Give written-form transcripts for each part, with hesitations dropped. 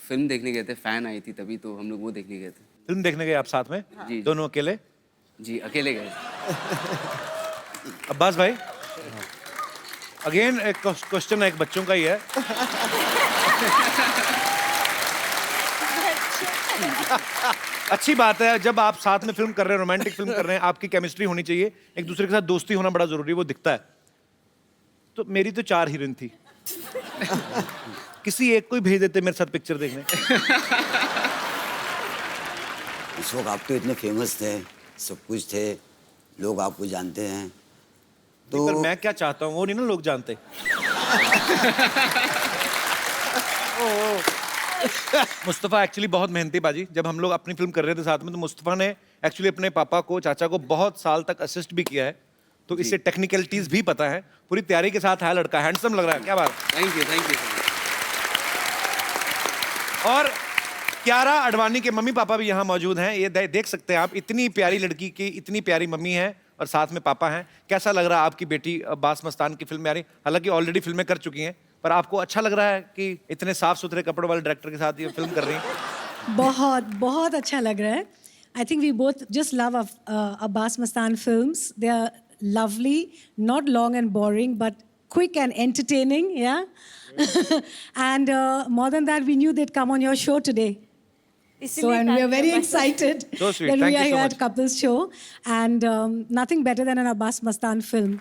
Film देखने गए थे, फैन आई थी तभी, तो हम लोग वो देखने गए थे। फिल्म देखने गए आप साथ में? जी। दोनों अकेले? जी, अकेले गए। अब्बास भाई, अगेन एक क्वेश्चन एक बच्चों का ही है। अच्छी बात है, जब आप साथ में फिल्म कर रहे हैं, रोमांटिक फिल्म कर रहे हैं, आपकी केमिस्ट्री होनी चाहिए, एक दूसरे के साथ दोस्ती होना बड़ा जरूरी है, वो दिखता है। तो मेरी तो 4 हीरोइन थी। किसी एक को ही भेज देते मेरे साथ पिक्चर देखने। उस वक्त आप तो इतने फेमस थे, सब कुछ थे, लोग आपको जानते हैं, तो पर मैं क्या चाहता हूँ वो नहीं ना लोग जानते। मुस्तफ़ा एक्चुअली बहुत मेहनती बाजी। जब हम लोग अपनी फिल्म कर रहे थे साथ में, तो मुस्तफ़ा ने एक्चुअली अपने पापा को, चाचा को बहुत साल तक असिस्ट भी किया है, तो इससे टेक्निकलिटीज भी पता है। पूरी तैयारी के साथ है लड़का, हैंडसम लग रहा है, क्या बात। Thank you, thank you. और कियारा अडवाणी के मम्मी पापा भी यहाँ मौजूद हैं। ये देख सकते हैं आप, इतनी प्यारी लड़की की इतनी प्यारी मम्मी है और साथ में पापा हैं। कैसा लग रहा है आपकी बेटी अब्बास मस्तान की फिल्म में आ रही? हालांकि ऑलरेडी फिल्में कर चुकी हैं, पर आपको अच्छा लग रहा है कि इतने साफ सुथरे कपड़ों वाले डायरेक्टर के साथ ये फिल्म कर रही हैं? बहुत बहुत अच्छा लग रहा है। I think we both just love Abbas Mustan films. They are lovely, not long and boring, but quick and entertaining, yeah. And more than that, we knew they'd come on your show today. So, and we are very excited So sweet. that Thank we you are so here much. at Couples Show. And nothing better than an Abbas Mastan film.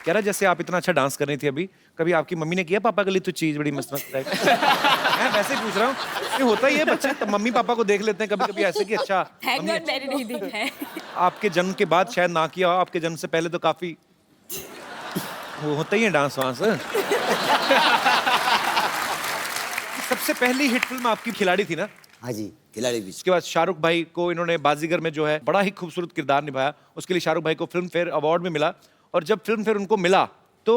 Kiara, जैसे आप इतना अच्छा dance कर रही थी अभी, कभी आपकी मम्मी ने किया पापा के लिए तो चीज बड़ी मस्त मस्त है? मैं वैसे ही पूछ रहा हूँ, ये होता ही है, बच्चे तो मम्मी पापा को देख लेते हैं कभी कभी ऐसे कि अच्छा Thank God मैंने नहीं देखा है। आपके जन्म के बाद शायद ना किया हो, आपके जन्म से पहले तो काफी वो होता ही है डांस वांस। सबसे पहली हिट फिल्म आपकी खिलाड़ी थी ना? हाँ जी, खिलाड़ी भी। उसके बाद शाहरुख भाई को इन्होंने बाजीगर में जो है बड़ा ही खूबसूरत किरदार निभाया, उसके लिए शाहरुख भाई को फिल्म फेयर अवार्ड भी मिला। और जब फिल्म फेयर उनको मिला तो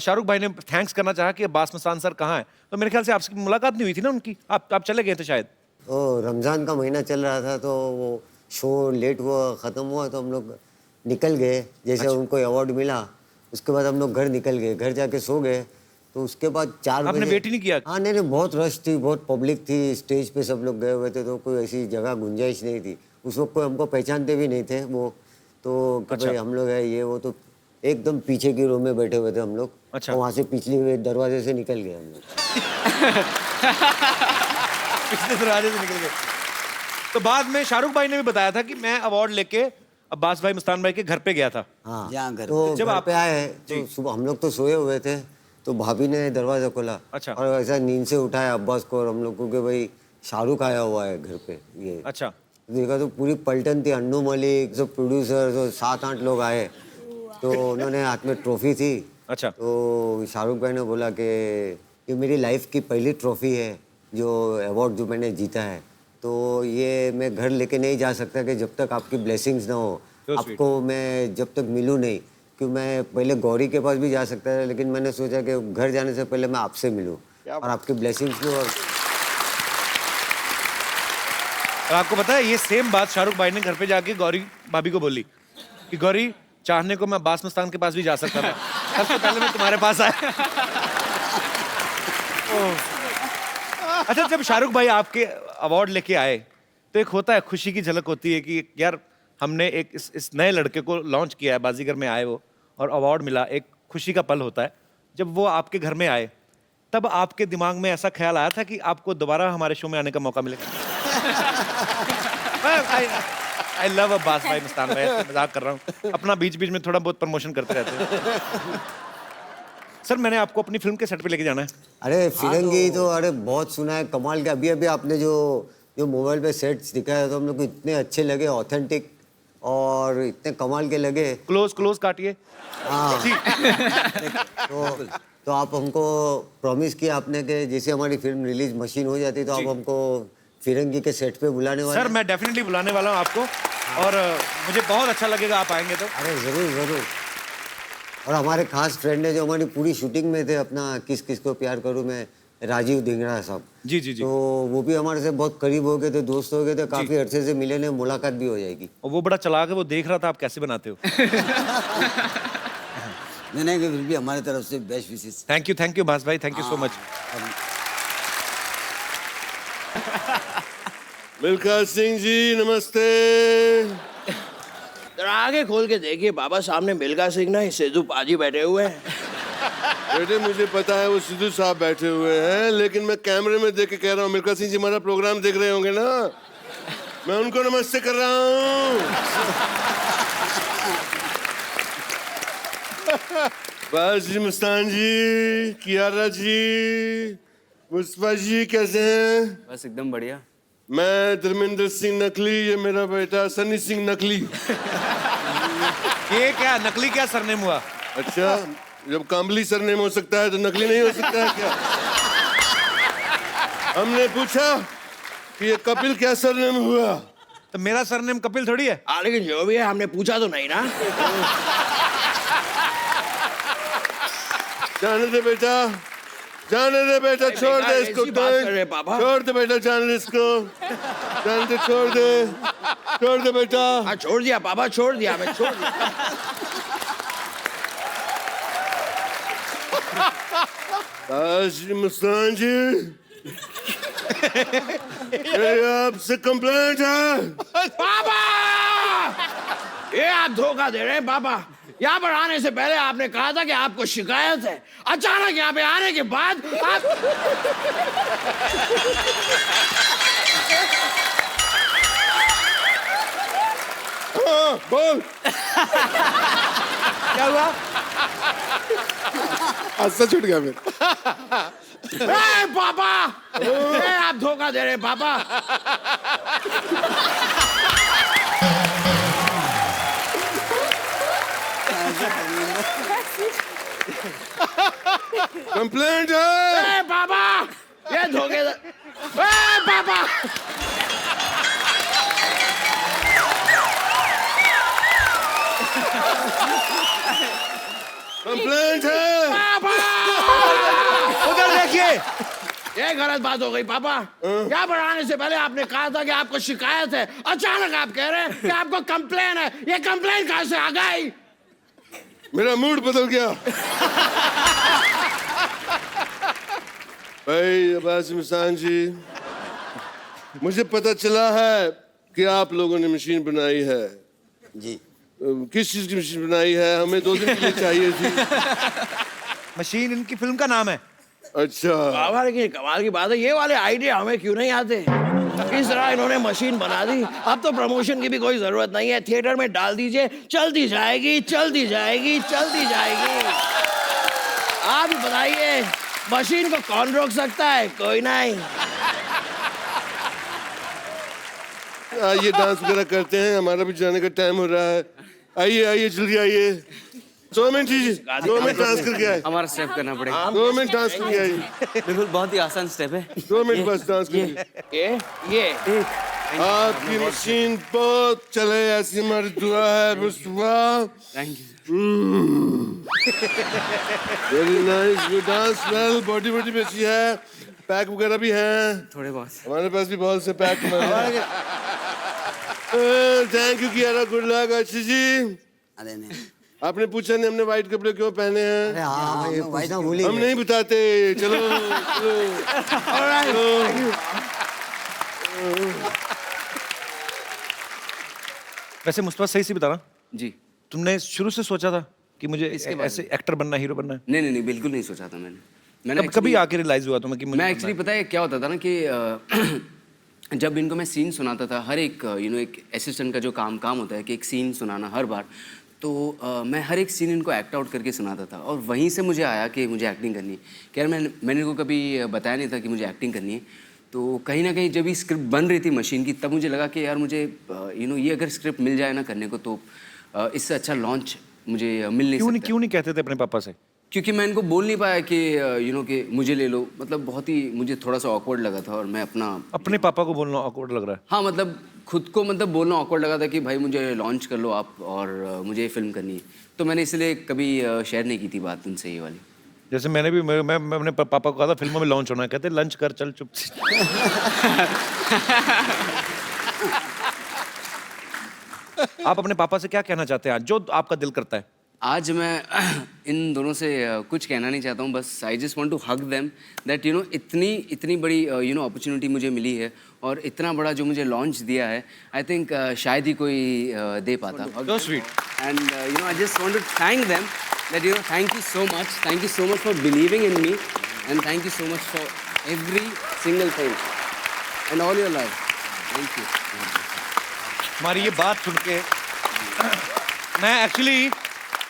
शाहरुख भाई ने थैंक्स करना चाहा कि अब्बास मस्तान सर कहाँ हैं, तो मेरे ख्याल से आपसे मुलाकात नहीं हुई थी ना उनकी? आप चले गए थे शायद। तो रमज़ान का महीना चल रहा था, तो वो शो लेट हुआ, ख़त्म हुआ, तो हम लोग निकल गए। जैसे उनको अवार्ड मिला, उसके बाद हम लोग घर निकल गए, घर जाके सो गए। तो उसके बाद 4 बजे आपने वेट ही नहीं किया? हाँ, नहीं, बहुत रश थी, बहुत पब्लिक थी, स्टेज पे सब लोग गए हुए थे, तो कोई ऐसी जगह गुंजाइश नहीं थी। उस वक्त कोई हमको पहचानते भी नहीं थे वो, तो कि भाई हम लोग है ये वो, तो एकदम पीछे की रो में बैठे हुए थे हम लोग। अच्छा। वहाँ से पिछले दरवाजे से निकल गए हम लोग। पिछले दरवाजे से निकल गए। तो बाद में शाहरुख भाई ने भी बताया था कि मैं अवार्ड लेके अब्बास भाई मस्तान भाई के घर पे गया था। हाँ, जहाँ घर तो जब घर आप पे आए तो सुबह हम लोग तो सोए हुए थे, तो भाभी ने दरवाजा खोला। अच्छा। और ऐसा नींद से उठाया अब्बास को और हम लोग को कि भाई शाहरुख आया हुआ है घर पे। ये अच्छा। देखा तो पूरी पलटन थी, अन्नू मलिक, सब प्रोड्यूसर, तो 7-8 लोग आए, तो उन्होंने हाथ में ट्रॉफी थी। अच्छा। तो शाहरुख भाई ने बोला कि ये मेरी लाइफ की पहली ट्रॉफी है, जो अवार्ड जो मैंने जीता है, तो ये मैं घर लेके नहीं जा सकता कि जब तक आपकी ब्लेसिंग्स ना हो। आपको मैं जब तक मिलूँ नहीं, कि मैं पहले गौरी के पास भी जा सकता था, लेकिन मैंने सोचा कि घर जाने से पहले मैं आपसे मिलूँ और आपकी ब्लेसिंग्स लूँ। और आपको पता है ये सेम बात शाहरुख भाई ने घर पे जाके गौरी भाभी को बोली कि गौरी, चाहने को मैं अब्बास मस्तान के पास भी जा सकता था, सबसे पहले मैं तुम्हारे पास आया। अच्छा, जब शाहरुख भाई आपके अवार्ड लेके आए तो एक होता है, खुशी की झलक होती है कि यार हमने एक इस नए लड़के को लॉन्च किया है, बाजीगर में आए वो और अवार्ड मिला, एक खुशी का पल होता है। जब वो आपके घर में आए तब आपके दिमाग में ऐसा ख्याल आया था कि आपको दोबारा हमारे शो में आने का मौका मिलेगा? आई लव अब्बास भाई मस्तान भाई, मजाक कर रहा हूँ, अपना बीच बीच में थोड़ा बहुत प्रमोशन करते रहते हैं। सर, मैंने आपको अपनी फिल्म के सेट पे लेके जाना है। अरे फिरंगी तो अरे बहुत सुना है, कमाल के। अभी अभी आपने जो मोबाइल पे सेट्स दिखाया तो हम लोग को इतने अच्छे लगे, ऑथेंटिक और इतने कमाल के लगे। क्लोज काटिए। हाँ। तो आप हमको प्रॉमिस किया आपने कि जैसे हमारी फिल्म रिलीज मशीन हो जाती तो आप हमको फिरंगी के सेट पे बुलाने वाले। सर, मैं डेफिनेटली बुलाने वाला हूँ आपको, और मुझे बहुत अच्छा लगेगा आप आएंगे तो। अरे जरूर जरूर। और हमारे खास फ्रेंड है जो हमारी पूरी शूटिंग में थे, अपना किस किस को प्यार करूँ मैं, राजीव धिंगड़ा साहब। जी जी जी। तो वो भी हमारे से बहुत करीब हो गए थे, दोस्त हो गए थे, काफी अरसे से मिले नहीं, मुलाकात भी हो जाएगी। और वो बड़ा चालाक है, वो देख रहा था आप कैसे बनाते हो। नहीं, फिर भी हमारे तरफ से बेस्ट विशेष। थैंक यू भास भाई, thank you so much. Milkha Singh ji नमस्ते। जरा आगे खोल के देखिए बाबा, सामने मिल्खा सिंह नहीं सिद्धू पाजी बैठे हुए हैं। बेटे मुझे पता है वो सिद्धू साहब बैठे हुए हैं, लेकिन मैं कैमरे में देख के कह रहा हूँ मिल्खा सिंह जी हमारा प्रोग्राम देख रहे होंगे ना, मैं उनको नमस्ते कर रहा हूँ। बस जी, मस्तान जी, कियारा जी, मुस्तफा जी कैसे हैं? बस एकदम बढ़िया। मैं धर्मेंद्र सिंह नकली, ये मेरा बेटा सनी सिंह नकली। ये क्या नकली क्या सरनेम हुआ? अच्छा, जब काम्बली सरनेम हो सकता है तो नकली नहीं हो सकता है क्या? हमने पूछा कि ये कपिल क्या सरनेम हुआ? तो मेरा सरनेम कपिल थोड़ी है। लेकिन जो भी है हमने पूछा तो नहीं ना। जाने दे बेटा, जाने दे बेटा, छोड़ दे इसको। ऐसी बात कर रहे पापा। छोड़ दे बेटा, जाने दे इसको, जाने दे, छोड़ दे, छोड़ दे बेटा। हाँ छोड़ दिया पापा, छोड़ दिया, मैं छोड़ दिया। मस्तान जी, मेरी आपसे कंप्लेंट है। पापा ये आप धोखा दे रहे हैं पापा। यहाँ पर आने से पहले आपने कहा था कि आपको शिकायत है, अचानक यहाँ पे आने के बाद आप हाँ, बोल। क्या हुआ? हादसा छूट गया फिर। पापा ये आप धोखा दे रहे हैं पापा। कंप्लेंट है। पापा ये धोखेदार। पापा कंप्लेंट है। उधर देखिए। ये गलत बात हो गई पापा। यहाँ पर आने से पहले आपने कहा था कि आपको शिकायत है, अचानक आप कह रहे हैं कि आपको कंप्लेन है। ये कंप्लेन कहाँ से आ गई? मेरा मूड बदल गया। भाई अब्बास मस्तान जी, मुझे पता चला है कि आप लोगों ने मशीन बनाई है। जी, किस चीज की मशीन बनाई है? हमें 2 दिन के लिए चाहिए थी। मशीन इनकी फिल्म का नाम है। अच्छा, बाबा लेकिन कमाल की बात है, ये वाले आइडिया हमें क्यों नहीं आते? किस तरह इन्होंने मशीन बना दी। अब तो प्रमोशन की भी कोई जरूरत नहीं है, थिएटर में डाल दीजिए, चलती जाएगी, चलती जाएगी, चलती जाएगी। आप ही बताइए, मशीन को कौन रोक सकता है? कोई नहीं। आइए डांस वगैरह करते हैं, हमारा भी जाने का टाइम हो रहा है। आइए आइए जल्दी आइए। 2 मिनट जी, 2 मिनट डांस करके आए। हमारा स्टेप करना पड़ेगा। 2 मिनट डांस करके आइए। बिल्कुल, बहुत ही आसान स्टेप है। 2 मिनट बस डांस करिए। ये आपकी मशीन बहुत चले, ऐसी हमारी दुआ है Mustafa. Thank you. Very nice, you dance well. Body body में अच्छी है, पैक वगैरह भी हैं थोड़े बहुत। हमारे पास भी बहुत से pack. Thank you Kiara, good luck. अच्छी जी, अरे नहीं, आपने पूछा नहीं हमने व्हाइट कपड़े क्यों पहने हैं? अरे हाँ, ये पूछना भूल ही हम गए। नहीं बताते। चलो चलो। वैसे मुस्तफा सही से बता रहा, जी। तुमने शुरू से सोचा था कि मुझे ऐसे एक्टर बनना, हीरो बनना है? नहीं, बिल्कुल नहीं सोचा था मैंने। कभी आके रियलाइज हुआ तुम्हें कि मुझे मैं बनना एक्चुअली है? पता है क्या होता था ना कि जब इनको मैं सीन सुनाता था, हर एक एक असिस्टेंट का जो काम होता है कि एक सीन सुनाना हर बार, तो मैं हर एक सीन इनको एक्ट आउट करके सुनाता था। और वहीं से मुझे आया कि मुझे एक्टिंग करनी है। कि यार मैंने इनको कभी बताया नहीं था कि मुझे एक्टिंग करनी है। तो कहीं ना कहीं जब ये स्क्रिप्ट बन रही थी मशीन की, तब मुझे लगा कि यार मुझे ये अगर स्क्रिप्ट मिल जाए ना करने को, तो इससे अच्छा लॉन्च मुझे मिल नहीं सकता। क्यों नहीं कहते थे अपने पापा से? क्योंकि मैं इनको बोल नहीं पाया कि कि मुझे ले लो। मतलब बहुत ही मुझे थोड़ा सा ऑकवर्ड लगा था। और मैं अपने पापा को बोलना ऑकवर्ड लग रहा है? हाँ, मतलब खुद को बोलना ऑकवर्ड लगा था कि भाई मुझे लॉन्च कर लो आप, और मुझे ये फिल्म करनी है। तो मैंने इसलिए कभी शेयर नहीं की थी बात उनसे ये वाली। जैसे मैंने भी मैं अपने पापा को कहा था फिल्मों में लॉन्च होना है, कहते लंच कर चल चुप से। आप अपने पापा से क्या कहना चाहते हैं आज, जो आपका दिल करता है? आज मैं इन दोनों से कुछ कहना नहीं चाहता हूँ, बस I just want to hug them that इतनी बड़ी अपॉर्चुनिटी मुझे मिली है और इतना बड़ा जो मुझे लॉन्च दिया है, आई थिंक शायद ही कोई दे पाता. So sweet. And I just want to thank them that thank you so much for believing in me, and thank you so much for every single thing and all your love. Thank you. हमारी ये बात सुन के मैं actually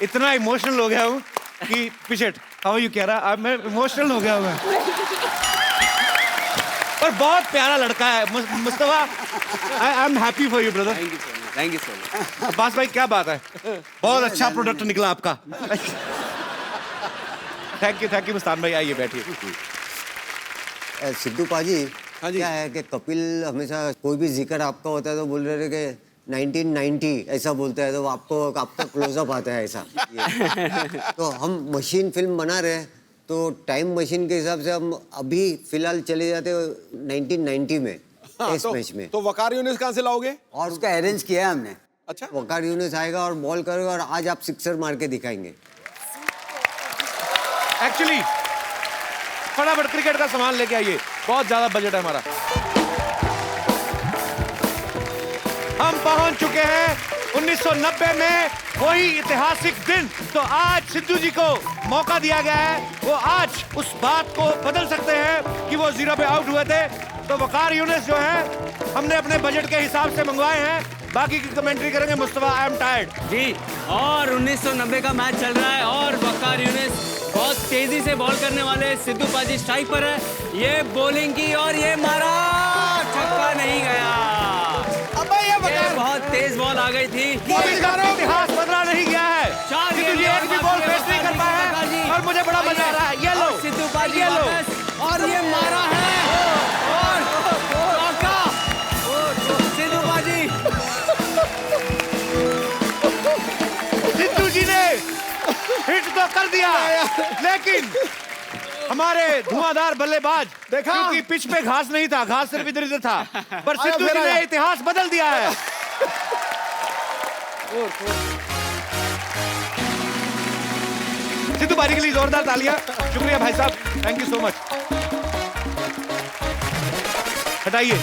इतना emotional हो गया हूँ कि पिछट हाउ यू कह रहा, अब मैं इमोशनल हो गया हूँ मैं. पर बहुत प्यारा लड़का है Mustafa. I am happy for you brother. Thank you so much. Abbas भाई क्या बात है, बहुत अच्छा प्रोडक्ट निकला आपका. थैंक यू मुस्तान भाई, आइए बैठिए. सिद्धू पाजी, क्या है कि कपिल हमेशा कोई भी जिक्र आपका होता है तो बोल रहे थे कि 1990 ऐसा बोलता है, तो आपका क्लोजअप आता है ऐसा. तो हम मशीन फिल्म बना रहे हैं, तो टाइम मशीन के हिसाब से हम अभी फिलहाल चले जाते 1990 में. टेस्ट मैच में तो वकार यूनिस कहाँ से लाओगे? और उसका अरेंज किया है हमने. अच्छा, वकार यूनिस आएगा और बॉल करेगा और आज आप सिक्सर मार के दिखाएंगे. एक्चुअली फटाफट क्रिकेट का सामान लेके आइए, बहुत ज्यादा बजट है हमारा. हम पहुंच चुके हैं 1990 में, वही ऐतिहासिक दिन. तो आज सिद्धू जी को मौका दिया गया है, वो आज उस बात को बदल सकते हैं कि वो 0 पे आउट हुए थे. तो वकार यूनिस जो है हमने अपने बजट के हिसाब से मंगवाए हैं. बाकी की कमेंट्री करेंगे मुस्तफा. आई एम टायर्ड जी. और 1990 का मैच चल रहा है और वकार यूनिस बहुत तेजी से बॉल करने वाले. सिद्धू पाजी स्ट्राइक पर है, ये बॉलिंग की और ये मारा, छक्का नहीं गया. ये बहुत तेज बॉल आ गई थी. इतिहास बदला नहीं गया है. सिद्धू जी एक भी बॉल फेस नहीं कर पाए हैं और मुझे बड़ा मजा आ रहा है. ये लो सिद्धू पाजी वापस, और ये मारा है और चौका. सिद्धू पाजी, सिद्धू जी ने हिट तो कर दिया, लेकिन हमारे धुआंधार बल्लेबाज, क्योंकि पिच पे घास नहीं था, घास सिर्फ इधर उधर था, पर सिद्धू जी ने इतिहास बदल दिया है. सिद्धू बारी के लिए जोरदार तालियां. शुक्रिया भाई साहब, थैंक यू सो मच. हटाइए.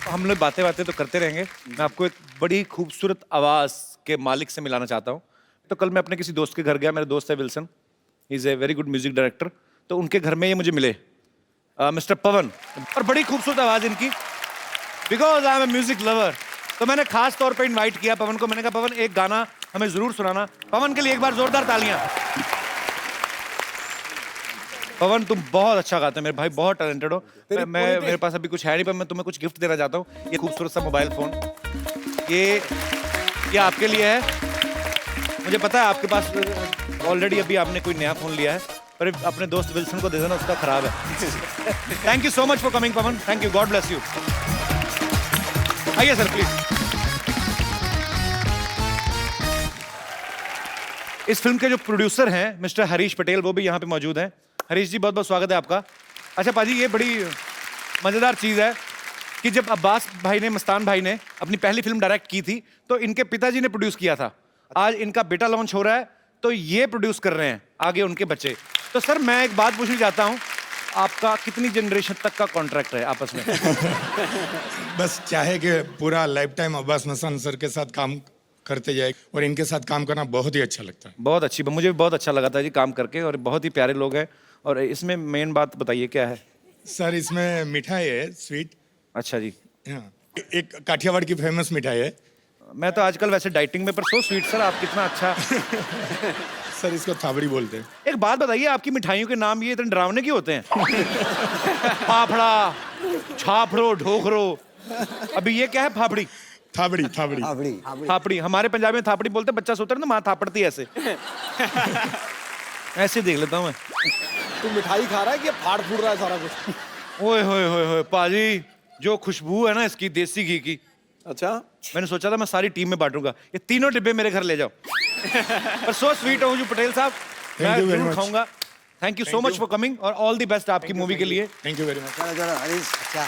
हम लोग बातें तो करते रहेंगे. मैं आपको एक बड़ी खूबसूरत आवाज के मालिक से मिलाना चाहता हूँ. तो कल मैं अपने किसी दोस्त के घर गया. मेरे दोस्त है Wilson, he is a very good music director. तो उनके घर में ये मुझे मिले, मिस्टर पवन, और बड़ी खूबसूरत आवाज़ इनकी, because I am a music lover. तो मैंने खास तौर पे इनवाइट किया पवन को. मैंने कहा पवन एक गाना हमें ज़रूर सुनाना. पवन के लिए एक बार जोरदार तालियां. पवन तुम बहुत अच्छा गाते हो मेरे भाई, बहुत टैलेंटेड हो. मैं मेरे पास अभी कुछ है नहीं, पर मैं तुम्हें कुछ गिफ्ट देना चाहता हूँ. ये खूबसूरत सा मोबाइल फोन, ये आपके लिए है. मुझे पता है आपके पास ऑलरेडी अभी आपने कोई नया फोन लिया है, पर अपने दोस्त विल्सन को दे देना, उसका खराब है. Thank you so much for coming Pawan. Thank you, God bless you. आइए सर प्लीज. इस फिल्म के जो प्रोड्यूसर हैं मिस्टर हरीश पटेल, वो भी यहाँ पे मौजूद हैं. हरीश जी बहुत बहुत स्वागत है आपका. अच्छा पाजी, ये बड़ी मज़ेदार चीज़ है कि जब अब्बास भाई ने, मस्तान भाई ने अपनी पहली फिल्म डायरेक्ट की थी, तो इनके पिताजी ने प्रोड्यूस किया था. आज इनका बेटा लॉन्च हो रहा है, तो ये प्रोड्यूस कर रहे हैं आगे उनके बच्चे. तो सर मैं एक बात पूछना चाहता हूँ, आपका कितनी जनरेशन तक का कॉन्ट्रैक्ट है आपस में? बस चाहे कि पूरा life time Abbas Mastan sir के साथ काम करते जाए, और इनके साथ काम करना बहुत ही अच्छा लगता है. बहुत अच्छी, मुझे भी बहुत अच्छा लगा था जी काम करके, और बहुत ही प्यारे लोग हैं. और इसमें मेन बात बताइए क्या है? सर इसमें मिठाई है, स्वीट. अच्छा जी. हाँ, एक काठियावाड़ की फेमस मिठाई है. मैं तो आजकल वैसे डाइटिंग में, पर सो स्वीट सर, आप कितना अच्छा. सर इसको थाबड़ी बोलते हैं. एक बात बताइए, आपकी मिठाइयों के नाम ये इतने डरावने क्यों होते हैं? फाफड़ा, छापड़ो, ढोकरो. अभी ये क्या है? फाफड़ी. थाबड़ी थाबड़ी थाबड़ी. थापड़ी. हमारे पंजाब में थापड़ी बोलते हैं. बच्चा सोता है ना माँ थापड़ती है ऐसे. ऐसे देख लेता हूँ मैं. तू मिठाई खा रहा है कि फाड़ फूड़ रहा है सारा कुछ? ओए होए होए होए पाजी, जो खुशबू है ना इसकी देसी घी की. अच्छा, मैंने सोचा था मैं सारी टीम में बांटूंगा. ये तीनों डिब्बे मेरे घर ले जाओ. पर सो स्वीट हो जो पटेल साहब, मैं जरूर खाऊंगा. Thank you so much for coming, और ऑल द बेस्ट आपकी मूवी के लिए. Thank you very much. चलो चलो हरीश, अच्छा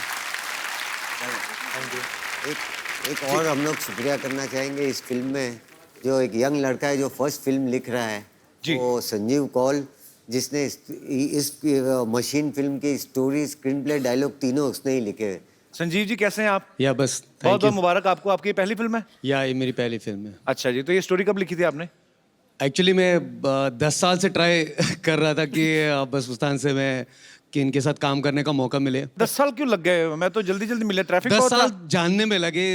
एक और हम लोग शुक्रिया करना चाहेंगे इस फिल्म में, जो एक यंग लड़का है जो फर्स्ट फिल्म लिख रहा है, वो संजीव कौल, जिसने इस मशीन फिल्म की स्टोरी, स्क्रीन प्ले, डायलॉग तीनों उसने ही लिखे हैं। संजीव जी कैसे हैं आप? या बस बहुत बहुत मुबारक आपको, आपकी पहली फिल्म है? या ये मेरी पहली फिल्म है। अच्छा जी, तो ये स्टोरी कब लिखी थी आपने? एक्चुअली मैं 10 साल से ट्राई कर रहा था कि बस मुस्तान से मैं कि इनके साथ काम करने का मौका मिले। 10 साल क्यों लग गए? मैं तो जल्दी जल्दी मिले, ट्रैफिक 10 बहुत साल था। जानने में लगे,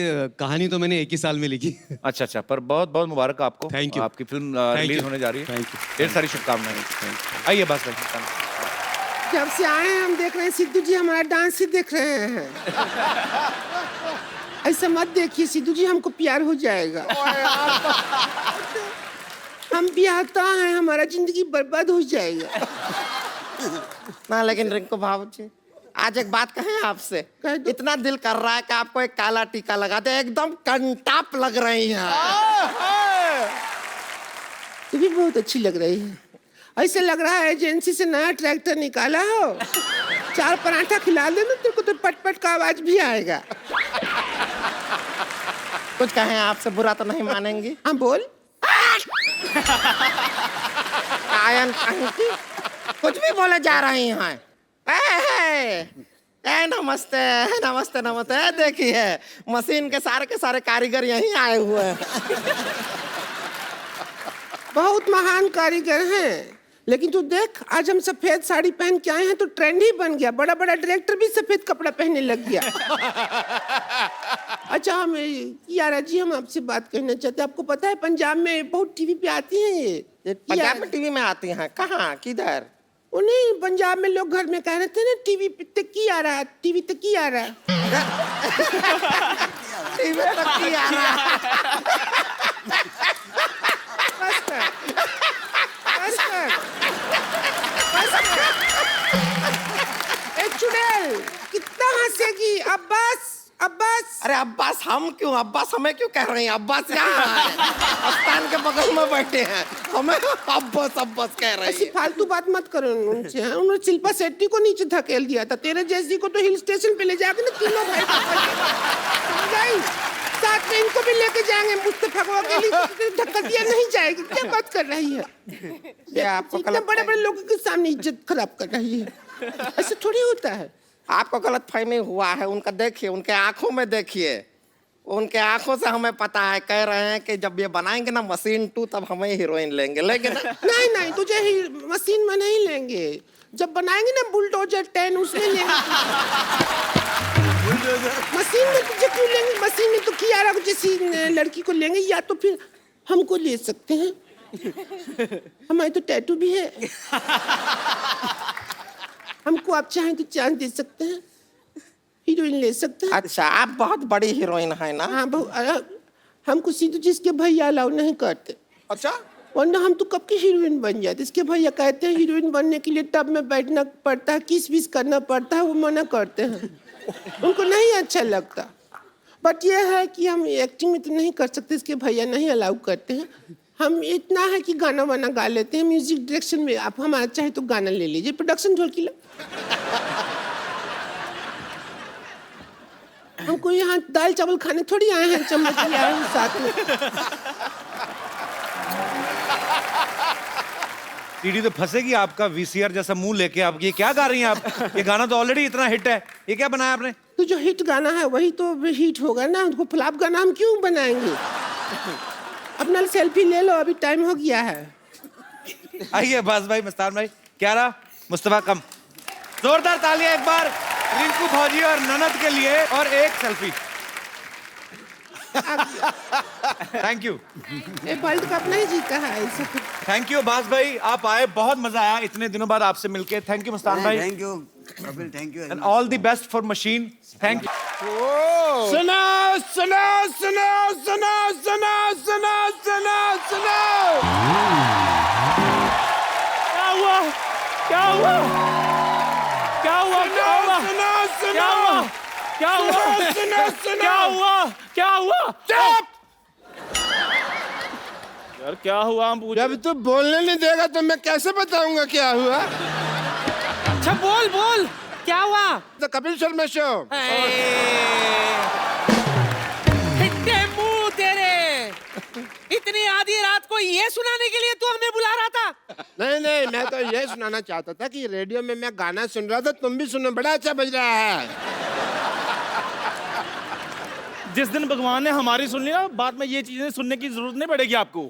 कहानी तो मैंने एक ही साल में लिखी। अच्छा अच्छा, पर बहुत बहुत मुबारक आपको। Thank you. आपकी फिल्म Thank रिलीज you. होने जा रही है। Thank you. ढेर सारी शुभकामनाएं। आइए बस जब से आए हैं हम देख रहे हैं सिद्धू जी हमारा डांस ही देख रहे हैं। ऐसा मत देखिए सिद्धू जी, हमको प्यार हो जाएगा। हम ब्याहता हैं, हमारा जिंदगी बर्बाद हो जाएगा। ना लेकिन रिंकू भाव जी, आज एक बात कहें आपसे, इतना दिल कर रहा है कि आपको एक काला टीका लगा दे, एकदम कंटाप लग रही है। तू भी बहुत अच्छी लग रही है। ऐसे लग रहा है एजेंसी से नया ट्रैक्टर निकाला हो, 4 पराठा खिला देना तेरे को तो पट पट का आवाज भी आएगा। कुछ कहें आपसे, बुरा तो नहीं मानेंगी? हाँ बोल। आयन कुछ भी बोले जा रही हैं। नमस्ते नमस्ते नमस्ते। देखिए मशीन के सारे कारीगर यहीं आए हुए हैं। बहुत महान कारीगर हैं, लेकिन तू देख आज हम सफेद साड़ी पहन के आए हैं तो ट्रेंड ही बन गया, बड़ा बड़ा डायरेक्टर भी सफेद कपड़ा पहनने लग गया। अच्छा हम यारा जी, हम आपसे बात करना चाहते हैं। आपको पता है पंजाब में बहुत टीवी पे आती हैं ये? पंजाब में टीवी में आती हैं? कहाँ, किधर? वो नहीं, पंजाब में लोग घर में कह रहे थे ना टीवी तक की आ रहा है, टीवी तक की आ रहा है। टीवी तक की आ रहा है। बस कर, बस कर, बस कर। ए चुड़ैल, कितना हंसेगी? अब्बास, अब्बास। अरे अब्बास हम क्यों, अब्बास हमें क्यों कह रही हैं? अब्बास यहाँ है, अस्तान के बगल में बैठे हैं, हमें अब्बास अब्बास कह रही ऐसी है। फालतू बात मत करो उनसे। उन्होंने शिल्पा शेट्टी को नीचे धकेल दिया था, तेरे जैसी को तो हिल स्टेशन पे ले जाके ना तीनों भाई गई, साथ में इनको भी लेके जाएंगे। मुस्तफा को अकेली धक्का दिया नहीं जाएगी। क्या बात कर रही है? इतने बड़े बड़े लोगों के सामने इज्जत खराब कर रही है, ऐसे थोड़ी होता है। आपको गलत फहमी हुआ है, उनका देखिए, उनके आंखों में देखिए, उनके आंखों से हमें पता है, कह रहे हैं कि जब ये बनाएंगे ना मशीन 2 तब हमें हीरोइन लेंगे। लेकिन नहीं नहीं, तुझे मशीन में नहीं लेंगे, जब बनाएंगे ना बुलडोजर 10 उसमें लेंगे। मशीन में तुझे क्यों लेंगे? मशीन में तो कियारा जैसी लड़की को लेंगे, या तो फिर हमको ले सकते हैं, हमारे तो टैटू भी है। हमको आप चाहें तो चांस दे सकते हैं, हीरोइन ले सकते हैं। अच्छा, आप बहुत बड़ी हीरोइन है ना? हाँ हमको सीधे जिसके भैया अलाउ नहीं करते। अच्छा, वरना हम तो कब की हीरोइन बन जाते। इसके भैया कहते हैं हीरोइन बनने के लिए टब में बैठना पड़ता है, किस विस करना पड़ता है, वो मना करते हैं, उनको नहीं अच्छा लगता। बट ये है कि हम एक्टिंग में तो नहीं कर सकते, इसके भैया नहीं अलाउ करते हैं। हम इतना है कि गाना वाना गा लेते हैं, म्यूजिक डायरेक्शन में आप हमारा चाहे तो गाना ले लीजिए, प्रोडक्शन ढोलकी लो। हमको यहाँ दाल चावल खाने थोड़ी आए हैं, चम्मच ले आए हैं साथ में। सीडी तो फंसेगी आपका वीसीआर जैसा मुंह लेके। आप ये क्या गा रही हैं आप? ये गाना तो ऑलरेडी इतना हिट है, ये क्या बनाया आपने? तो जो हिट गाना है वही तो हिट होगा ना, उसको फ्लॉप गाना हम क्यों बनाएंगे? अपना सेल्फी ले लो, अभी टाइम हो गया है। आइए बास भाई, मस्तान भाई, क्या रहा? मुस्तफा कम। जोरदार तालियां एक बार रिंकू फौजी और ननद के लिए, और एक सेल्फी। Thank you. ये वर्ल्ड कप नहीं जीता है ऐसा। थैंक यू बास भाई, आप आए, बहुत मजा आया इतने दिनों बाद आपसे मिलके। थैंक यू मुस्तान भाई। Thank you Kapil, thank you. And all the best for machine. Thank you. सुनो सुनो सुनो सुनो सुनो सुनो सुनो सुनो। क्या हुआ? क्या हुआ? क्या हुआ? क्या हुआ? सुनो सुनो क्या हुआ? क्या हुआ? सुनो सुनो। क्या हुआ? क्या हुआ? चुप! यार क्या हुआ? हम पूछ। जब तू बोलने नहीं देगा तो मैं कैसे बताऊंगा क्या हुआ? अच्छा बोल बोल, क्या हुआ? The Kapil Sharma show. आधी रात को ये सुनाने के लिए तू हमें बुला रहा था? नहीं नहीं, मैं तो ये सुनाना चाहता था कि रेडियो में मैं गाना सुन रहा था, तुम भी सुनो, बड़ा अच्छा बज रहा है। जिस दिन भगवान ने हमारी सुन लिया, बाद में ये चीजें सुनने की जरूरत नहीं पड़ेगी आपको।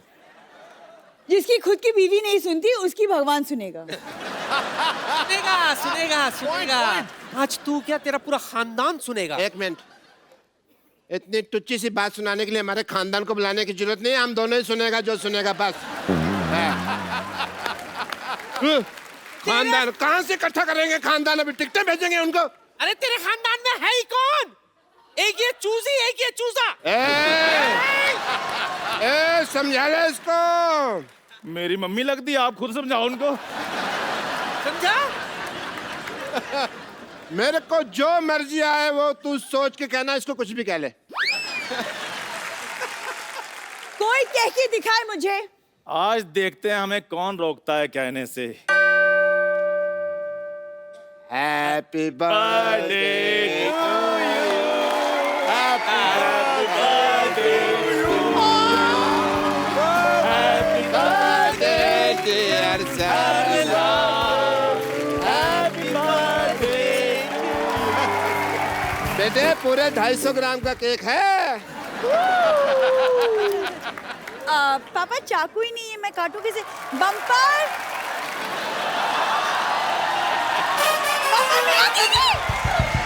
जिसकी खुद की बीवी नहीं सुनती उसकी भगवान सुनेगा। सुनेगा सुनेगा सुनेगा। आज तू क्या, तेरा पूरा खानदान सुनेगा। एक मिनट, इतनी टुच्ची सी बात सुनाने के लिए हमारे खानदान को बुलाने की जरूरत नहीं है, हम दोनों ही सुनेगा जो सुनेगा बस। खानदान कहाँ से इकट्ठा करेंगे? खानदान अभी टिकटें भेजेंगे उनको। अरे तेरे खानदान में है ही कौन? एक ये चूजी, एक ये चूजा। ए, समझा ले इसको। मेरी मम्मी लगती है, आप खुद समझाओ उनको। समझा? मेरे को जो मर्जी आए वो तू सोच के कहना, इसको कुछ भी कह ले। कोई कह के दिखाए मुझे। आज देखते हैं हमें कौन रोकता है कहने से। Happy birthday to you, happy birthday to you, happy birthday dear Sarla, happy birthday. बेटे पूरे 250 ग्राम का केक है। पापा चाकू ही नहीं है, मैं काटू कैसे? बम्पर! बम्पर मिला दीजिए!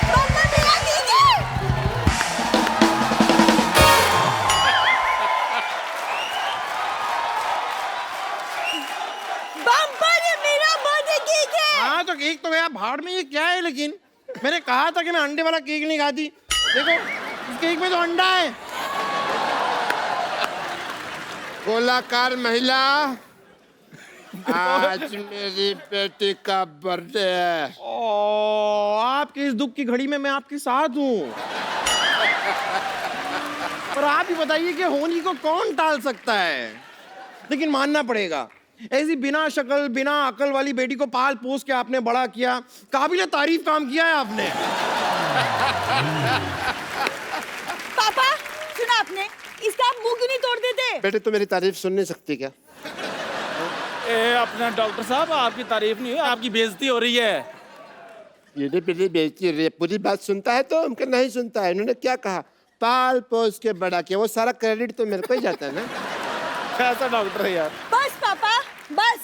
बम्पर मिला दीजिए! बम्पर है, मेरा बर्थडे केक है। हाँ तो केक तो गया भाड़ में, ये क्या है? लेकिन मैंने कहा था कि मैं अंडे वाला केक नहीं खाती। देखो इस केक में तो अंडा है। गोलाकार महिला, आज मेरी बेटी का बर्थडे है। ओ, आपके इस दुख की घड़ी में मैं आपके साथ हूँ। और आप ही बताइए कि होली को कौन टाल सकता है? लेकिन मानना पड़ेगा, ऐसी बिना शक्ल बिना अकल वाली बेटी को पाल पोस के आपने बड़ा किया, काबिल तारीफ काम किया है आपने। पापा सुना आपने, इसका आप मुंह क्यों नहीं तोड़ देते? बेटे तू मेरी तारीफ सुन नहीं सकती क्या? ए अपना डॉक्टर साहब, आपकी तारीफ नहीं है, आपकी बेइज्जती हो रही है। ये पहले बेइज्जती हो रही है, पूरी बात सुनता है तो उनका नहीं सुनता है। इन्होंने क्या कहा? पाल पोस के बड़ा किया, वो सारा क्रेडिट तो मेरे को ही जाता है ना। कैसा डॉक्टर है यार। बस पापा बस।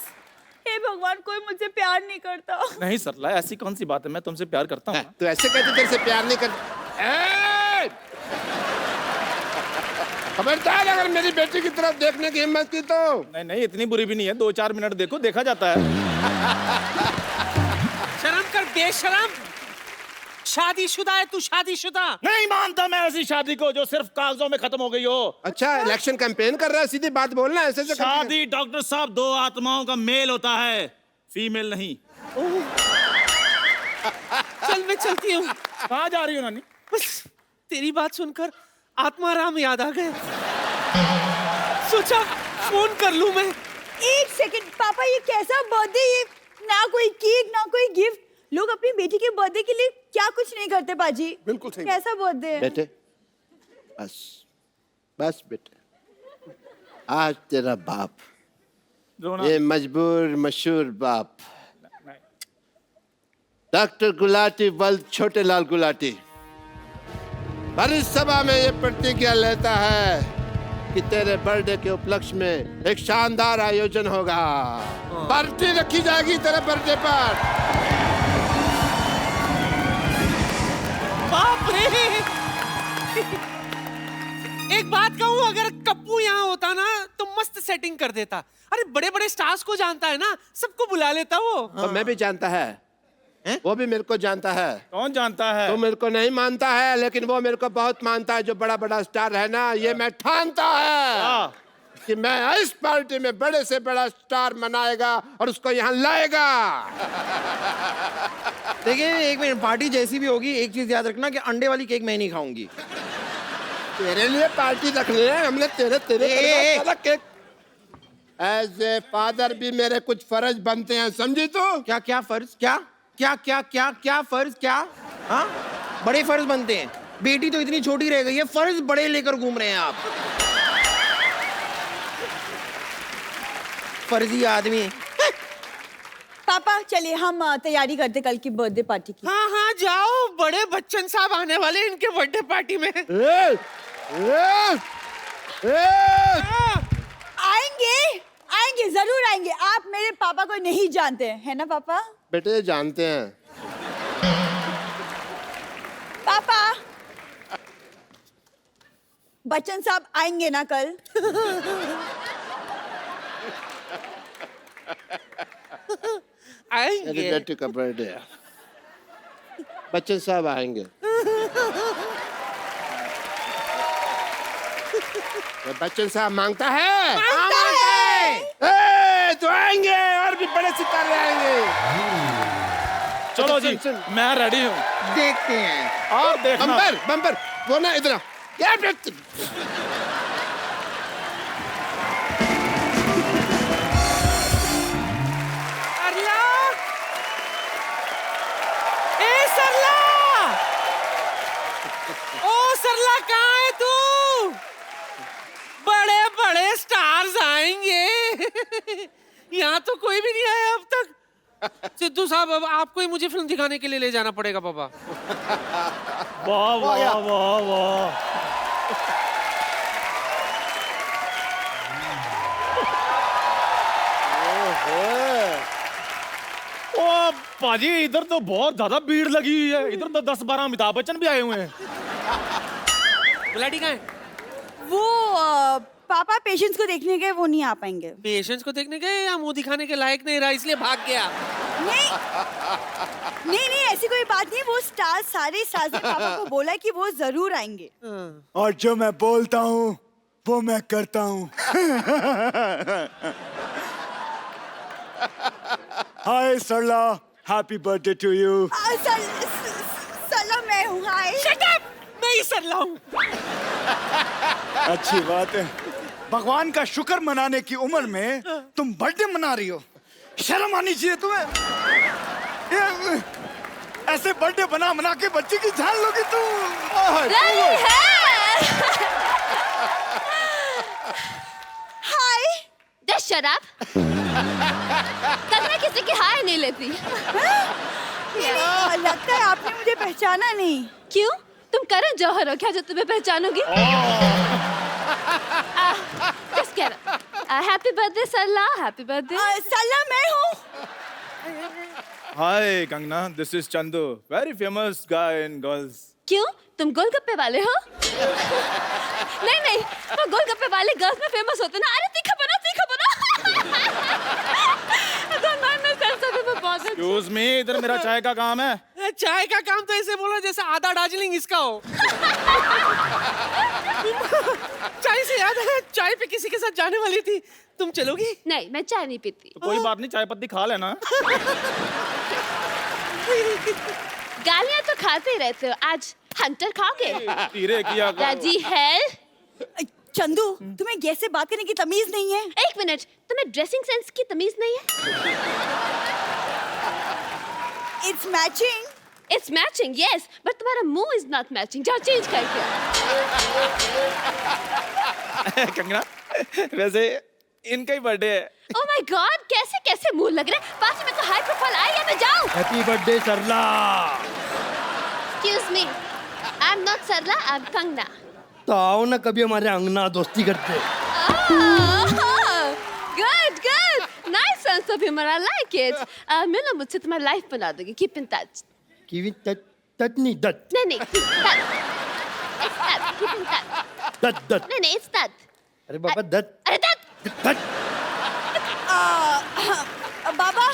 हे भगवान, कोई मुझसे प्यार नहीं करता। नहीं सरला, ऐसी कौन सी बात है, मैं तुमसे प्यार करता हूँ। तो ऐसे कहते तेरे से प्यार नहीं कर। खबरदार अगर मेरी बेटी की तरफ देखने की हिम्मत की तो। नहीं नहीं, इतनी बुरी भी नहीं है, 2-4 मिनट देखो, देखा जाता है। शर्म कर बेशरम, शादीशुदा है तू, शादीशुदा। नहीं मानता मैं ऐसी शादी को जो सिर्फ कागजों में खत्म हो गई हो। अच्छा इलेक्शन कैंपेन कर रहा है, सीधी बात बोलना है ऐसे। शादी डॉक्टर साहब 2 आत्माओं का मेल होता है, फीमेल नहीं। चल मैं चलती हूँ। कहाँ जा रही हो नानी? बस तेरी बात सुनकर आत्माराम याद आ गए, सोचा फोन कर लूं मैं। एक सेकंड पापा, ये कैसा बर्थडे? ये ना कोई केक ना कोई गिफ्ट। लोग अपनी बेटी के बर्थडे के लिए क्या कुछ नहीं करते पाजी। बिल्कुल सही। कैसा बर्थडे है? बेटे बस बस बेटे, आज तेरा बाप, ये मजबूर मशहूर बाप डॉक्टर गुलाटी वल्द छोटे लाल गुलाटी भरी सभा में ये प्रतिज्ञा लेता है कि तेरे बर्थडे के उपलक्ष्य में एक शानदार आयोजन होगा। पार्टी रखी जाएगी तेरे बर्थडे पर। बाप रे, एक बात कहूँ, अगर कप्पू यहाँ होता ना तो मस्त सेटिंग कर देता। अरे बड़े बड़े स्टार्स को जानता है ना, सबको बुला लेता वो। तो मैं भी जानता है, वो भी मेरे को जानता है। कौन जानता है? तो मेरे को नहीं मानता है, लेकिन वो मेरे को बहुत मानता है। जो बड़ा बड़ा स्टार है ना, ये मैं ठानता है कि मैं इस पार्टी में बड़े से बड़ा स्टार मनाएगा और उसको यहाँ लाएगा। देखिए एक मिनट, पार्टी जैसी भी होगी एक चीज याद रखना कि अंडे वाली केक मैं नहीं खाऊंगी। तेरे लिए पार्टी रखनी है हमने, तेरे केक। एज ए फादर भी मेरे कुछ फर्ज बनते हैं, समझी तू? क्या क्या फर्ज? क्या क्या क्या क्या क्या फर्ज? क्या? हाँ बड़े फर्ज बनते हैं। बेटी तो इतनी छोटी रह गई है, फर्ज बड़े लेकर घूम रहे हैं आप। फर्जी आदमी। पापा चलिए हम तैयारी करते कल की बर्थडे पार्टी की। हाँ हाँ जाओ, बड़े बच्चन साहब आने वाले इनके बर्थडे पार्टी में। आएंगे आएंगे जरूर आएंगे। आप मेरे पापा को नहीं जानते हैं, है ना पापा? बेटे जानते हैं। पापा बच्चन साहब आएंगे ना कल? आएंगे। मेरी बेटी का बर्थडे है, बच्चन साहब आएंगे। तो बच्चन साहब मांगता है, तो आएंगे और भी बड़े सितारे आएंगे। चलो जी, मैं रेडी हूँ। देखते हैं। आप देखना। बम्पर बम्पर वो ना इधर क्या देखते? सरला, ए सरला, ओ सरला कहाँ है तू? बड़े बड़े स्टार्स आएंगे। यहाँ तो कोई भी नहीं आया अब तक। सिद्धू साहब अब आपको ही मुझे फिल्म दिखाने के लिए ले जाना पड़ेगा पापा। वाह वाह वाह वाह। ओ पाजी, इधर तो बहुत ज्यादा भीड़ लगी हुई है। इधर तो 10-12 अमिताभ बच्चन भी आए हुए हैं। बुलाटी कहाँ है? वो पापा पेशेंट्स को देखने गए, वो नहीं आ पाएंगे। पेशेंट्स को देखने गए या मुंह दिखाने के लायक नहीं रहा इसलिए भाग गया? नहीं नहीं नहीं ऐसी कोई बात नहीं। वो स्टार्स, सारे स्टार्स ने पापा को बोला कि वो जरूर आएंगे। और जो मैं बोलता हूँ वो मैं करता हूँ। हाय सरला, हैप्पी बर्थडे टू यू। सरला मैं हूँ। हाय। शट अप, मैं ही सरला हूँ। अच्छी बात है, भगवान का शुक्र मनाने की उम्र में तुम बर्थडे मना रही हो। शर्म आनी चाहिए तुम्हें। ये ऐसे बर्थडे बना बना के बच्चे की जान लोगी तुम। हाय। Just shut up. कतरा किसी की हाय नहीं लेती। लगता है आपने मुझे पहचाना नहीं। क्यों? तुम करण जौहर हो क्या जो तुम्हें पहचानोगी? Just get up. Happy birthday सरला, happy birthday. सरला मैं हूँ। Hi Kangana, this is Chandu, very famous guy in girls. क्यों? तुम गोलगप्पे वाले हो? नहीं नहीं, वो गोलगप्पे वाले गर्ल्स में फेमस होते ना। अरे तीखा बना, तीखा बना। एक्सक्यूज मी, इधर मेरा चाय का काम है। चाय का काम तो ऐसे बोलो जैसे आधा दार्जिलिंग इसका हो। चाय से याद है, चाय पे किसी के साथ जाने वाली थी, तुम चलोगी? नहीं, मैं चाय नहीं पीती। तो कोई बात नहीं, चाय पत्ती खा लेना। गालियाँ तो खाते ही रहते हो, आज हंटर खाओगे? धीरे किया करो। राजी है? चंदू, तुम्हें कैसे बात करने की तमीज नहीं है? एक मिनट, तुम्हें ड्रेसिंग सेंस की तमीज नहीं है? It's matching. It's matching, yes, but तुम्हारा मुंह is not matching. जाओ चेंज करके। कंगना, वैसे इनका ही बर्थडे है। Oh my God, कैसे कैसे मुंह लग रहे हैं? पार्टी में तो हाई प्रोफाइल आए या मैं जाऊँ? Happy birthday Sarla. Excuse me, I'm not Sarla, I'm Kangana. तो आओ ना कभी हमारे अंगना दोस्ती करते। Good, good, nice sense of humor, I like it. मिलो मुझसे, तुम्हारी लाइफ बना दूंगी। Keep in touch. Keep in touch नहीं दत। नहीं नहीं, touch. It's touch. Keep in touch. दत। नहीं नहीं, it's touch. अरे बाबा दत। अरे touch. बाबा,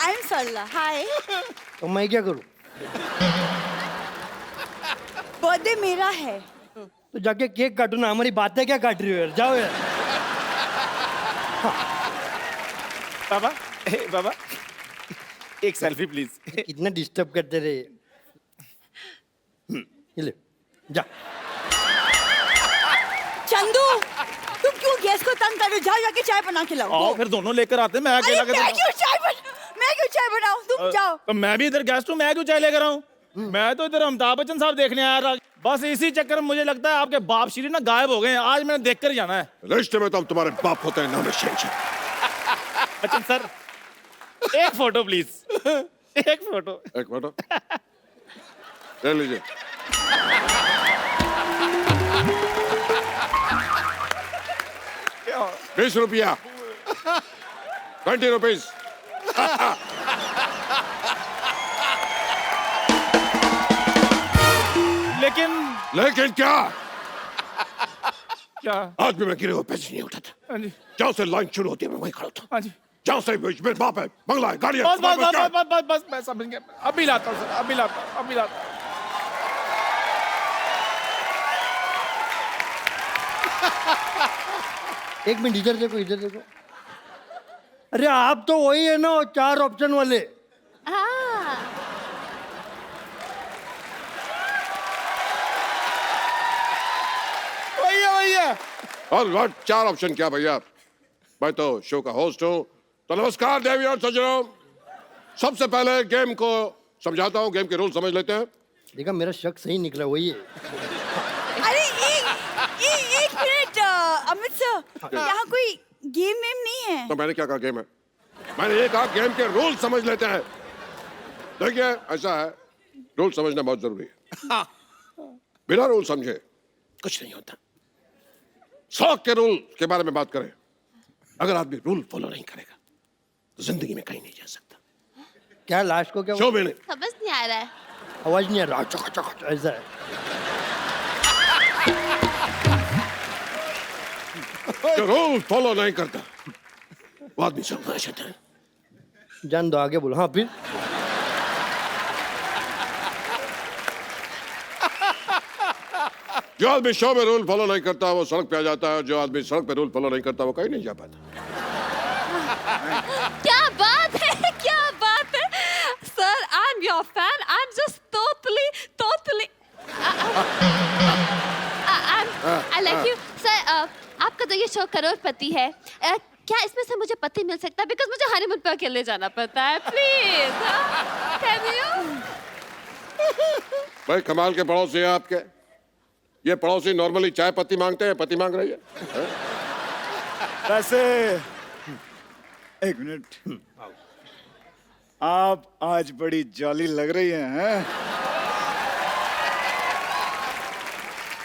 I'm सरला। हाय। तो मैं क्या करूं? बर्थडे मेरा है। तो जाके केक काटो ना, हमारी बातें क्या काट रही हो यार, जाओ यार। बाबा, बाबा, एक सेल्फी प्लीज। कितना डिस्टर्ब करते रहे। ये ले, जा। चंदू, तुम क्यों गैस को तंग कर रहे हो? जाओ जाके चाय बना के लाओ। आओ फिर दोनों लेकर आते हैं, मैं अकेला मैं क्यों चाय बनाऊं? तुम जाओ। तो मैं भी इधर गेस्ट हूँ, मैं क्यों चाय लेकर आऊँ? मैं तो इधर अमिताभ बच्चन साहब देखने आया था। बस इसी चक्कर में मुझे लगता है आपके बाप श्री ना गायब हो गए हैं। आज मैंने देख कर जाना है। रिश्ते में तो हम तुम्हारे बाप होते हैं, ना बच्चन सर एक फोटो प्लीज, एक फोटो। एक फोटो ले लीजिए। ₹20, ₹20। लेकिन क्या? क्या? आज भी मैं गिरे हुए पैसे नहीं उठाता। हाँ जी, जहाँ से लाइन शुरू होती है मैं वहीं खड़ा होता हूँ। हाँ जी। जहाँ से मेरे बाप है, बंगला है, गाड़ी है। बस बस तुम्हारे पास क्या है? बस बस बस मैं समझ गया। अभी लाता हूँ सर, अभी लाता हूँ, अभी लाता हूँ। एक मिनट इधर देखो, इधर देखो। अरे आप तो वही है ना, 4 ऑप्शन वाले। हाँ। भैया और व्हाट 4 ऑप्शन क्या भैया? मैं तो शो का होस्ट हूँ। तो नमस्कार देवी और सज्जनों, सबसे पहले गेम को समझाता हूँ, गेम के रूल समझ लेते हैं। देखा मेरा शक सही निकला, वही है। अरे एक मिनट अमित सर, यहाँ कोई गेम वेम नहीं है। तो मैंने क्या कहा गेम है? मैंने ये कहा गेम के रूल समझ लेते हैं। देखिए ऐसा है, रूल समझना बहुत जरूरी है। बिना रूल समझे कुछ नहीं होता। 100 के रूल के बारे में बात करें, अगर आदमी रूल फॉलो नहीं करेगा तो जिंदगी में कहीं नहीं जा सकता। क्या लास्ट को क्या शो में नहीं, समझ नहीं आ रहा है। आवाज नहीं आ रहा, चक चक ऐसा है। जो रूल फॉलो नहीं करता वो आदमी सब शैतान। जान दो, आगे बोलो। हाँ फिर जो आदमी शो में रूल फॉलो नहीं करता वो सड़क पे आ जाता है, जो आदमी सड़क पे रूल फॉलो नहीं करता वो कहीं नहीं जा पाता। क्या बात है, क्या बात है sir, I am your fan, I am just totally I like you sir. आपका तो ये शो करोड़पति है, क्या इसमें से मुझे पति मिल सकता है? बिकॉज मुझे हनीमून पर अकेले जाना पड़ता है, प्लीज कैन यू? भाई कमाल के पड़ोसी हैं आपके। ये पड़ोसी नॉर्मली चाय पत्ती मांगते हैं, पति मांग रही है। वैसे एक मिनट, आप आज बड़ी जॉली लग रही हैं।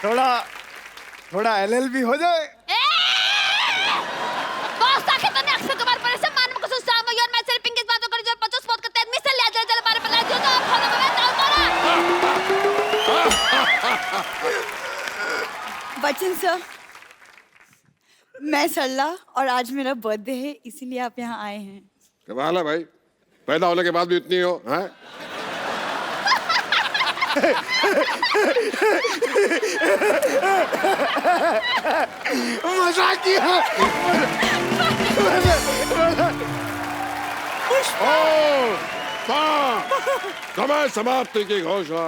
थोड़ा LLB हो जाए। बॉस आके तने अक्षय कुमार पर से मान को सुस्ता मैं और मैं सिर्फ पिंक इस बातों कर जो 50 स्पॉट करते आदमी से ले जा जरा बारे पर जो तो फॉलो में बच्चन सर, मैं सरला और आज मेरा बर्थडे है, इसीलिए आप यहाँ आए हैं। कमाल है भाई, पैदा होने के बाद भी इतनी हो हैं? मजाक किया। समय समाप्ति की घोषणा।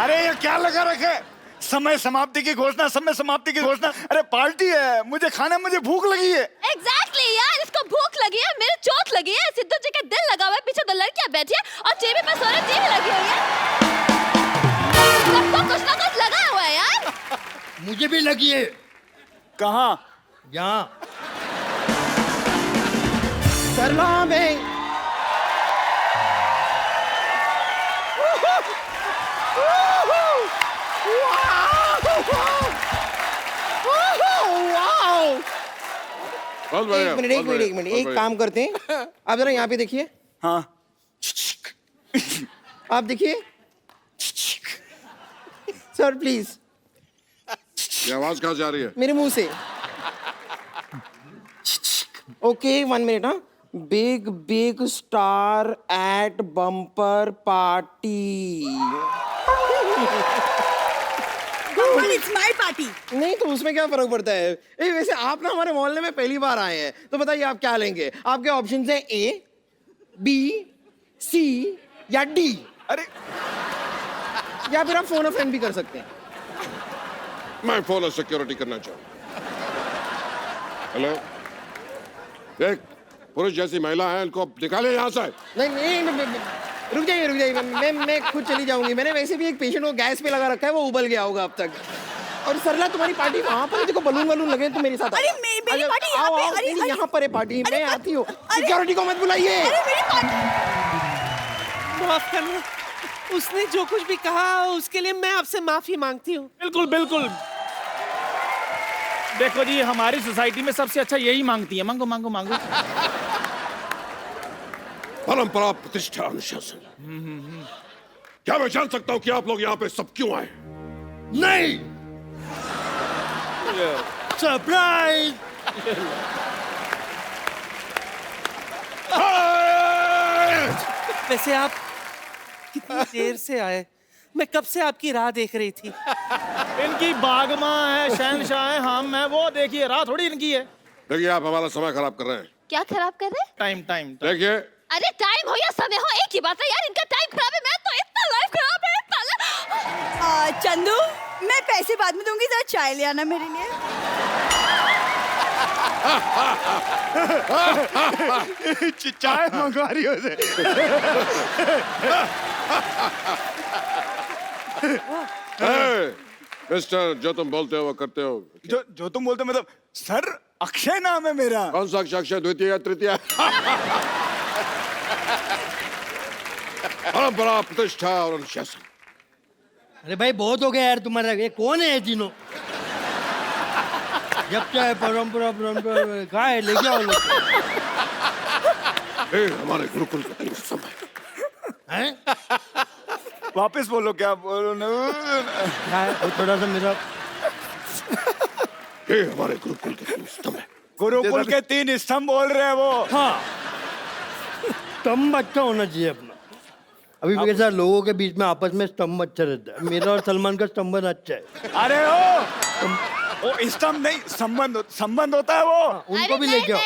अरे ये क्या लगा रखे, समय समाप्ति की घोषणा, समय समाप्ति की घोषणा। अरे पार्टी है, मुझे खाना, मुझे भूख लगी है। एग्जैक्टली यार, इसको भूख लगी है, मेरे चोट लगी है, सिद्धू जी के दिल लगा हुआ है, पीछे 2 लड़कियां बैठी है और टीवी पे सोने टीवी लगी हुई है। सबको कुछ ना कुछ लगा हुआ है यार। मुझे भी लगी है। कहाँ? यहाँ। सरला में एक मिनट एक काम करते हैं, आप जरा यहाँ पे देखिए। हाँ आप देखिए सर प्लीज। ये आवाज कहाँ जा रही है? मेरे मुंह से। Okay 1 minute. हाँ, big star at bumper party. It's my party. नहीं तो उसमें क्या फर्क पड़ता है? वैसे आप ना हमारे मोहल्ले में पहली बार आए हैं, तो बताइए आप क्या लेंगे? आपके ऑप्शन है A, B, C या D। अरे या फिर आप फोन ऑफ फ्रेंड भी कर सकते हैं। मैं फोन और सिक्योरिटी करना चाहूँ। हेलो, देख पुरुष जैसी महिला है, इनको निकाले यहाँ से। नहीं, रुक जाइए। मैं खुद चली जाऊंगी। मैंने वैसे भी एक पेशेंट को गैस पे लगा रखा है, वो उबल गया होगा अब तक। और सरला तुम्हारी पार्टी वहाँ पर है, देखो बलून वलून लगे हैं, तुम मेरे साथ आओ। अरे मेरी पार्टी यहाँ आओ, पे, आओ, अरे, नहीं, अरे, यहाँ पर है पार्टी, मैं अरे, आती हूँ, अरे, सिक्योरिटी को मत बुलाइए। अरे मेरी पार्टी। माफ करना, उसने जो कुछ भी कहा उसके लिए मैं आपसे माफी मांगती हूँ। बिल्कुल बिल्कुल। देखो जी, हमारी सोसाइटी में सबसे अच्छा यही मांगती है, मांगो मांगो मांगो। परंपरा, प्रतिष्ठा, अनुशासन। क्या मैं जान सकता हूँ कि आप लोग यहाँ पे सब क्यों आए? नहीं, सरप्राइज। वैसे आप कितनी देर से आए? मैं कब से आपकी राह देख रही थी। इनकी बागमां है, शहनशाह है, हम है, वो देखिए राह थोड़ी इनकी है। देखिए, आप हमारा समय खराब कर रहे हैं। क्या खराब कर रहे हैं? टाइम टाइम देखिए, अरे टाइम हो या समय हो, एक ही बात है यार। इनका टाइम खराब है, मैं तो इतना लाइफ खराब है, इतना चंदू, मैं पैसे बाद में दूंगी, जरा चाय ले आना मेरे लिए। चाय मंगवा रही हो उसे। मिस्टर, जो तुम बोलते हो वो करते हो। जो तुम बोलते हो, मतलब सर अक्षय नाम है मेरा। कौन सा अक्षय? अक्षय द्वितीय या तृतीय? परंपरा, प्रतिष्ठा और अनुशासन। अरे भाई बहुत हो गया यार तुम्हारा, ये कौन है ये तीनों? जब चाहे परंपरा परंपरा, कहाँ है, लेके आओ लोग। हमारे गुरुकुल का तीन समय हैं? वापस बोलो, क्या बोलो ना। वो थोड़ा सा मेरा हमारे गुरुकुल के तीन स्तंभ है। गुरुकुल के 3 स्तंभ बोल रहे हैं वो। हाँ, स्तंभ अच्छा होना चाहिए अपना। अभी वैसा लोगों के बीच में आपस में स्तंभ अच्छा रहता है। मेरा और सलमान का स्तंभ अच्छा है। अरे ओ स्तंभ नहीं, संबंध होता है वो। उनको भी लेके आओ।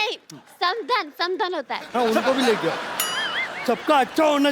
समधन होता है। हाँ, उनको भी लेके आओ। सबका अच्छा होना